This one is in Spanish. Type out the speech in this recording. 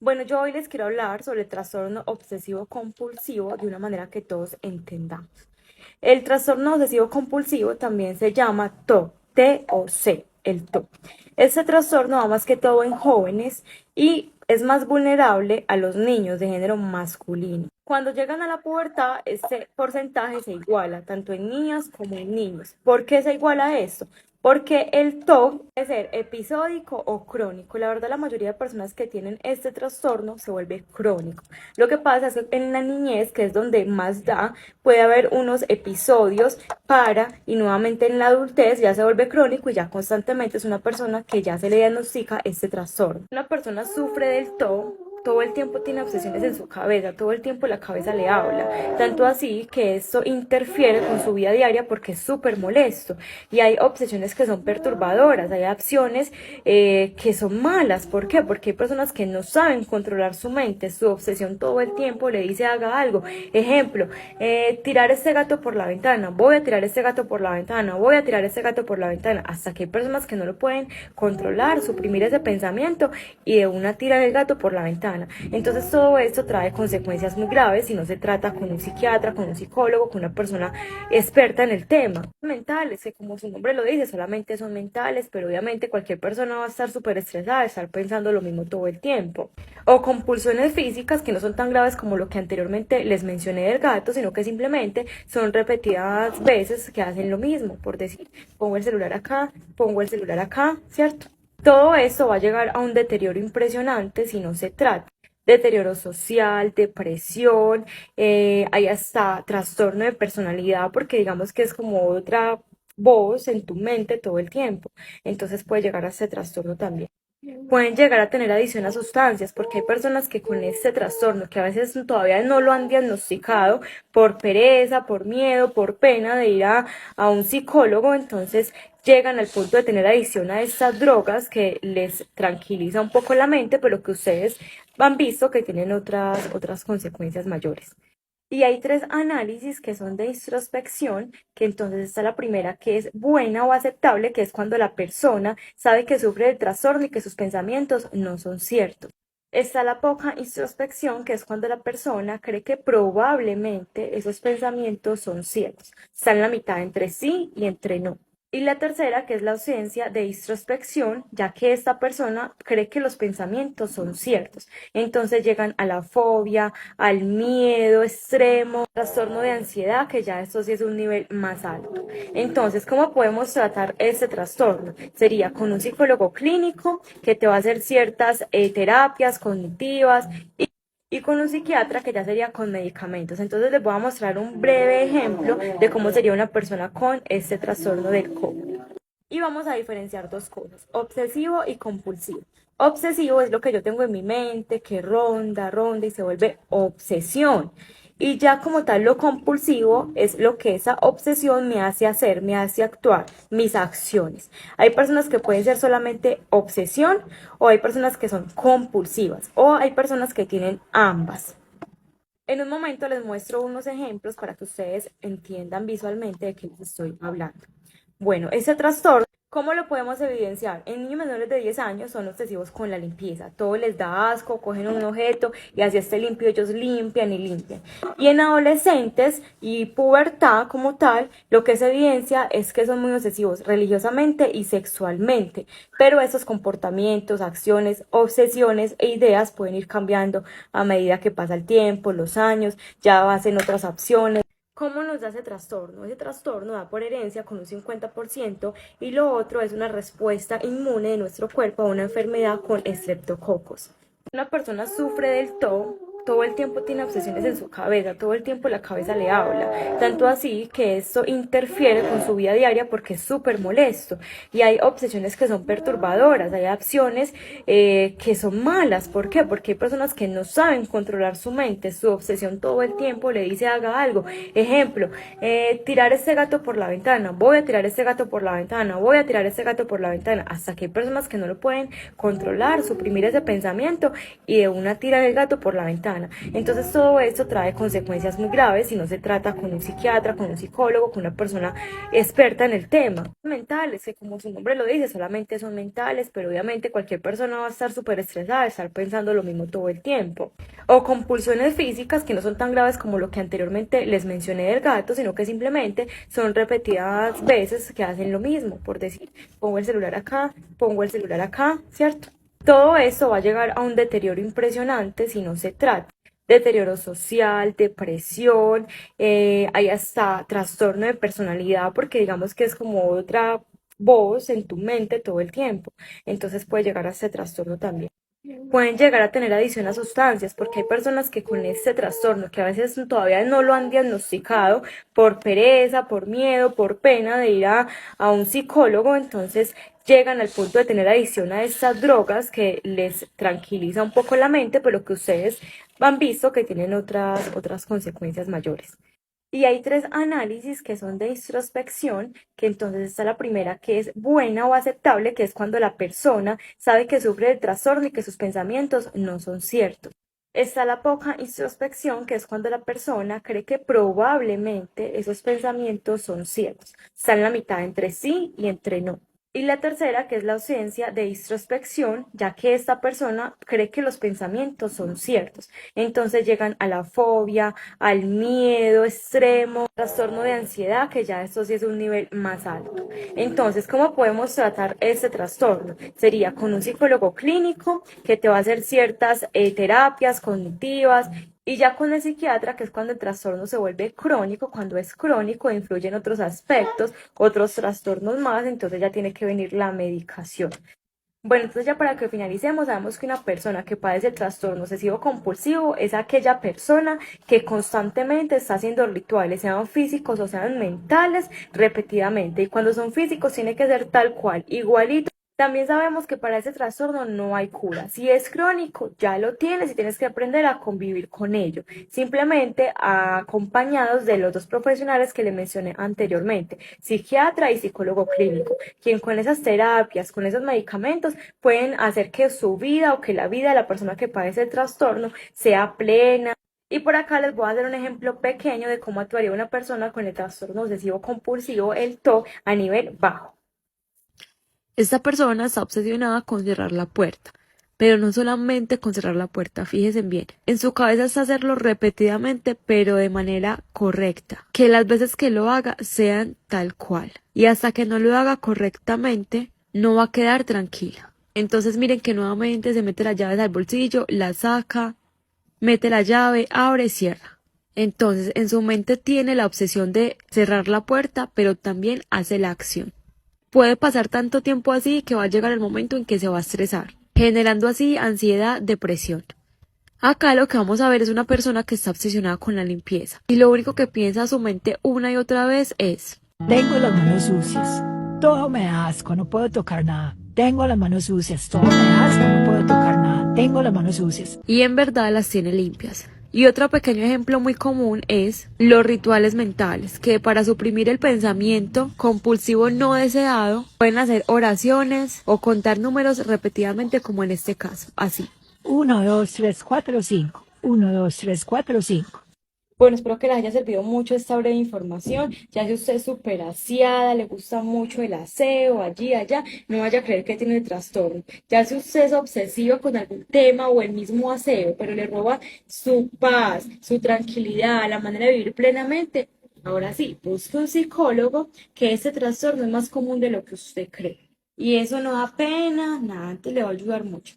Bueno, yo hoy les quiero hablar sobre el trastorno obsesivo compulsivo de una manera que todos entendamos. El trastorno obsesivo compulsivo también se llama TOC, T-O-C, el TOC. Este trastorno va más que todo en jóvenes y es más vulnerable a los niños de género masculino. Cuando llegan a la pubertad, este porcentaje se iguala tanto en niñas como en niños. ¿Por qué se iguala esto? Porque el TOC puede ser episódico o crónico. La verdad, la mayoría de personas que tienen este trastorno se vuelve crónico. Lo que pasa es que en la niñez, que es donde más da, puede haber unos episodios y nuevamente en la adultez ya se vuelve crónico y ya constantemente es una persona que ya se le diagnostica este trastorno. Una persona sufre del TOC, todo el tiempo tiene obsesiones en su cabeza, todo el tiempo la cabeza le habla, tanto así que esto interfiere con su vida diaria porque es súper molesto y hay obsesiones que son perturbadoras, hay acciones que son malas. ¿Por qué? Porque hay personas que no saben controlar su mente, su obsesión todo el tiempo le dice haga algo. Ejemplo, tirar este gato por la ventana, voy a tirar este gato por la ventana, voy a tirar este gato por la ventana, hasta que hay personas que no lo pueden controlar, suprimir ese pensamiento y de una tirar el gato por la ventana. Entonces todo esto trae consecuencias muy graves si no se trata con un psiquiatra, con un psicólogo, con una persona experta en el tema. Mentales, que como su nombre lo dice, solamente son mentales, pero obviamente cualquier persona va a estar súper estresada, estar pensando lo mismo todo el tiempo. O compulsiones físicas que no son tan graves como lo que anteriormente les mencioné del gato, sino que simplemente son repetidas veces que hacen lo mismo, por decir, pongo el celular acá, ¿cierto? Todo esto va a llegar a un deterioro impresionante si no se trata. Deterioro social, depresión, hay hasta trastorno de personalidad, porque digamos que es como otra voz en tu mente todo el tiempo. Entonces puede llegar a ese trastorno también. Pueden llegar a tener adicción a sustancias, porque hay personas que con este trastorno, que a veces todavía no lo han diagnosticado por pereza, por miedo, por pena de ir a un psicólogo, entonces llegan al punto de tener adicción a estas drogas que les tranquiliza un poco la mente, pero que ustedes han visto que tienen otras consecuencias mayores. Y hay tres análisis que son de introspección, que entonces está la primera que es buena o aceptable, que es cuando la persona sabe que sufre del trastorno y que sus pensamientos no son ciertos. Está la poca introspección, que es cuando la persona cree que probablemente esos pensamientos son ciertos. Está en la mitad entre sí y entre no. Y la tercera, que es la ausencia de introspección, ya que esta persona cree que los pensamientos son ciertos. Entonces llegan a la fobia, al miedo extremo, trastorno de ansiedad, que ya esto sí es un nivel más alto. Entonces, ¿cómo podemos tratar este trastorno? Sería con un psicólogo clínico que te va a hacer ciertas terapias cognitivas y con un psiquiatra que ya sería con medicamentos. Entonces les voy a mostrar un breve ejemplo de cómo sería una persona con este trastorno del COVID. Y vamos a diferenciar dos cosas, obsesivo y compulsivo. Obsesivo es lo que yo tengo en mi mente, que ronda, ronda y se vuelve obsesión. Y ya como tal lo compulsivo es lo que esa obsesión me hace hacer, me hace actuar, mis acciones. Hay personas que pueden ser solamente obsesión o hay personas que son compulsivas o hay personas que tienen ambas. En un momento les muestro unos ejemplos para que ustedes entiendan visualmente de qué les estoy hablando. Bueno, ese trastorno, ¿cómo lo podemos evidenciar? En niños menores de 10 años son obsesivos con la limpieza. Todo les da asco, cogen un objeto y así esté limpio, ellos limpian y limpian. Y en adolescentes y pubertad como tal, lo que se evidencia es que son muy obsesivos religiosamente y sexualmente. Pero esos comportamientos, acciones, obsesiones e ideas pueden ir cambiando a medida que pasa el tiempo, los años, ya hacen otras opciones. ¿Cómo nos da ese trastorno? Ese trastorno da por herencia con un 50% y lo otro es una respuesta inmune de nuestro cuerpo a una enfermedad con estreptococos. Una persona sufre del TOC, todo el tiempo tiene obsesiones en su cabeza, todo el tiempo la cabeza le habla, tanto así que esto interfiere con su vida diaria porque es súper molesto y hay obsesiones que son perturbadoras, hay acciones que son malas. ¿Por qué? Porque hay personas que no saben controlar su mente, su obsesión todo el tiempo le dice haga algo. Ejemplo, tirar este gato por la ventana, voy a tirar este gato por la ventana, voy a tirar este gato por la ventana, hasta que hay personas que no lo pueden controlar, suprimir ese pensamiento y de una tirar el gato por la ventana. sana. Entonces todo esto trae consecuencias muy graves si no se trata con un psiquiatra, con un psicólogo, con una persona experta en el tema. Mentales, que como su nombre lo dice, solamente son mentales, pero obviamente cualquier persona va a estar súper estresada, estar pensando lo mismo todo el tiempo. O compulsiones físicas que no son tan graves como lo que anteriormente les mencioné del gato, sino que simplemente son repetidas veces que hacen lo mismo, por decir, pongo el celular acá, ¿cierto? Todo eso va a llegar a un deterioro impresionante si no se trata. Deterioro social, depresión, hay hasta trastorno de personalidad, porque digamos que es como otra voz en tu mente todo el tiempo. Entonces puede llegar a ese trastorno también. Pueden llegar a tener adicción a sustancias, porque hay personas que con este trastorno, que a veces todavía no lo han diagnosticado por pereza, por miedo, por pena de ir a un psicólogo, entonces llegan al punto de tener adicción a estas drogas que les tranquiliza un poco la mente, pero que ustedes han visto que tienen otras consecuencias mayores. Y hay tres análisis que son de introspección, que entonces está la primera que es buena o aceptable, que es cuando la persona sabe que sufre de trastorno y que sus pensamientos no son ciertos. Está la poca introspección, que es cuando la persona cree que probablemente esos pensamientos son ciertos. Está en la mitad entre sí y entre no. Y la tercera, que es la ausencia de introspección, ya que esta persona cree que los pensamientos son ciertos. Entonces llegan a la fobia, al miedo extremo, trastorno de ansiedad, que ya esto sí es un nivel más alto. Entonces, ¿cómo podemos tratar este trastorno? Sería con un psicólogo clínico que te va a hacer ciertas terapias cognitivas, y ya con el psiquiatra, que es cuando el trastorno se vuelve crónico, cuando es crónico influye en otros aspectos, otros trastornos más, entonces ya tiene que venir la medicación. Bueno, entonces ya para que finalicemos, sabemos que una persona que padece el trastorno obsesivo compulsivo es aquella persona que constantemente está haciendo rituales, sean físicos o sean mentales, repetidamente. Y cuando son físicos tiene que ser tal cual, igualito. También sabemos que para ese trastorno no hay cura. Si es crónico, ya lo tienes y tienes que aprender a convivir con ello. Simplemente acompañados de los dos profesionales que le mencioné anteriormente, psiquiatra y psicólogo clínico, quien con esas terapias, con esos medicamentos, pueden hacer que su vida o que la vida de la persona que padece el trastorno sea plena. Y por acá les voy a dar un ejemplo pequeño de cómo actuaría una persona con el trastorno obsesivo compulsivo, el TOC, a nivel bajo. Esta persona está obsesionada con cerrar la puerta, pero no solamente con cerrar la puerta, fíjense bien, en su cabeza está hacerlo repetidamente, pero de manera correcta, que las veces que lo haga sean tal cual, y hasta que no lo haga correctamente, no va a quedar tranquila. Entonces miren que nuevamente se mete las llaves al bolsillo, la saca, mete la llave, abre, cierra. Entonces en su mente tiene la obsesión de cerrar la puerta, pero también hace la acción. Puede pasar tanto tiempo así que va a llegar el momento en que se va a estresar, generando así ansiedad, depresión. Acá lo que vamos a ver es una persona que está obsesionada con la limpieza y lo único que piensa su mente una y otra vez es: tengo las manos sucias, todo me da asco, no puedo tocar nada. Tengo las manos sucias, todo me da asco, no puedo tocar nada. Tengo las manos sucias. Y en verdad las tiene limpias. Y otro pequeño ejemplo muy común es los rituales mentales, que para suprimir el pensamiento compulsivo no deseado, pueden hacer oraciones o contar números repetidamente como en este caso, así. 1, 2, 3, 4, 5. 1, 2, 3, 4, 5. Bueno, espero que les haya servido mucho esta breve información. Ya si usted es súper aseada, le gusta mucho el aseo, allí, allá, no vaya a creer que tiene el trastorno. Ya si usted es obsesivo con algún tema o el mismo aseo, pero le roba su paz, su tranquilidad, la manera de vivir plenamente, ahora sí, busque un psicólogo, que este trastorno es más común de lo que usted cree. Y eso no da pena, nada, antes le va a ayudar mucho.